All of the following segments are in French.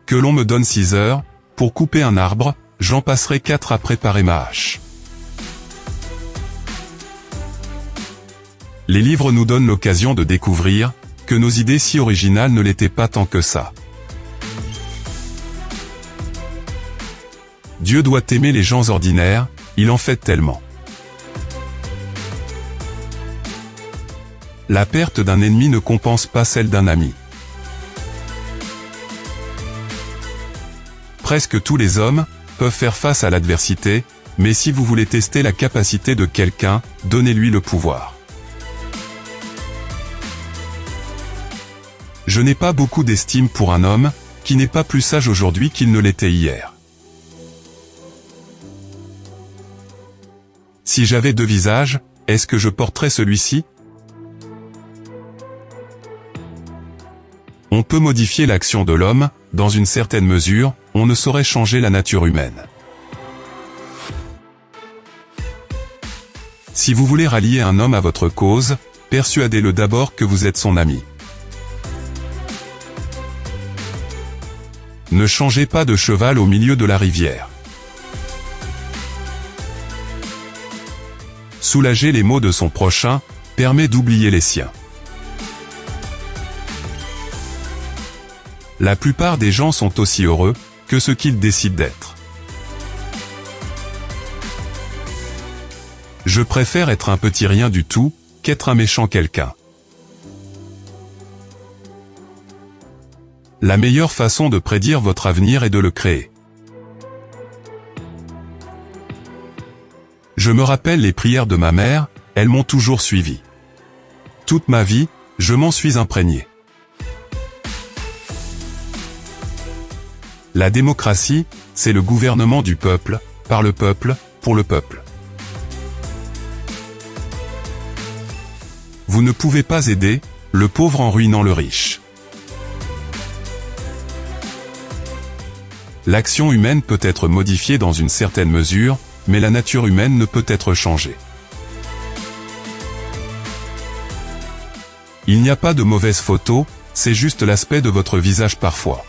Que l'on me donne 6 heures, pour couper un arbre, j'en passerai 4 à préparer ma hache. Les livres nous donnent l'occasion de découvrir que nos idées si originales ne l'étaient pas tant que ça. Dieu doit aimer les gens ordinaires, il en fait tellement. La perte d'un ennemi ne compense pas celle d'un ami. Presque tous les hommes peuvent faire face à l'adversité, mais si vous voulez tester la capacité de quelqu'un, donnez-lui le pouvoir. Je n'ai pas beaucoup d'estime pour un homme qui n'est pas plus sage aujourd'hui qu'il ne l'était hier. Si j'avais 2 visages, est-ce que je porterais celui-ci? On peut modifier l'action de l'homme, dans une certaine mesure, on ne saurait changer la nature humaine. Si vous voulez rallier un homme à votre cause, persuadez-le d'abord que vous êtes son ami. Ne changez pas de cheval au milieu de la rivière. Soulager les maux de son prochain permet d'oublier les siens. La plupart des gens sont aussi heureux que ce qu'ils décident d'être. Je préfère être un petit rien du tout qu'être un méchant quelqu'un. La meilleure façon de prédire votre avenir est de le créer. Je me rappelle les prières de ma mère, elles m'ont toujours suivi. Toute ma vie, je m'en suis imprégné. La démocratie, c'est le gouvernement du peuple, par le peuple, pour le peuple. Vous ne pouvez pas aider le pauvre en ruinant le riche. L'action humaine peut être modifiée dans une certaine mesure, mais la nature humaine ne peut être changée. Il n'y a pas de mauvaise photo, c'est juste l'aspect de votre visage parfois.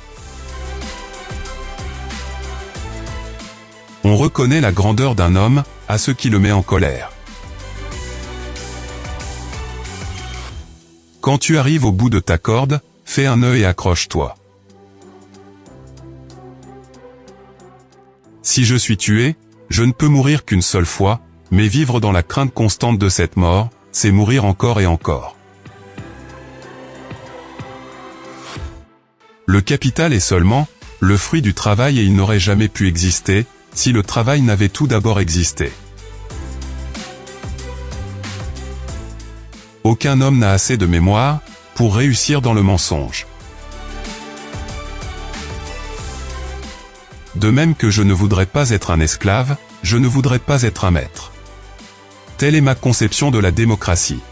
On reconnaît la grandeur d'un homme à ce qui le met en colère. Quand tu arrives au bout de ta corde, fais un nœud et accroche-toi. Si je suis tué, je ne peux mourir qu'une seule fois, mais vivre dans la crainte constante de cette mort, c'est mourir encore et encore. Le capital est seulement le fruit du travail et il n'aurait jamais pu exister, si le travail n'avait tout d'abord existé. Aucun homme n'a assez de mémoire pour réussir dans le mensonge. De même que je ne voudrais pas être un esclave, je ne voudrais pas être un maître. Telle est ma conception de la démocratie.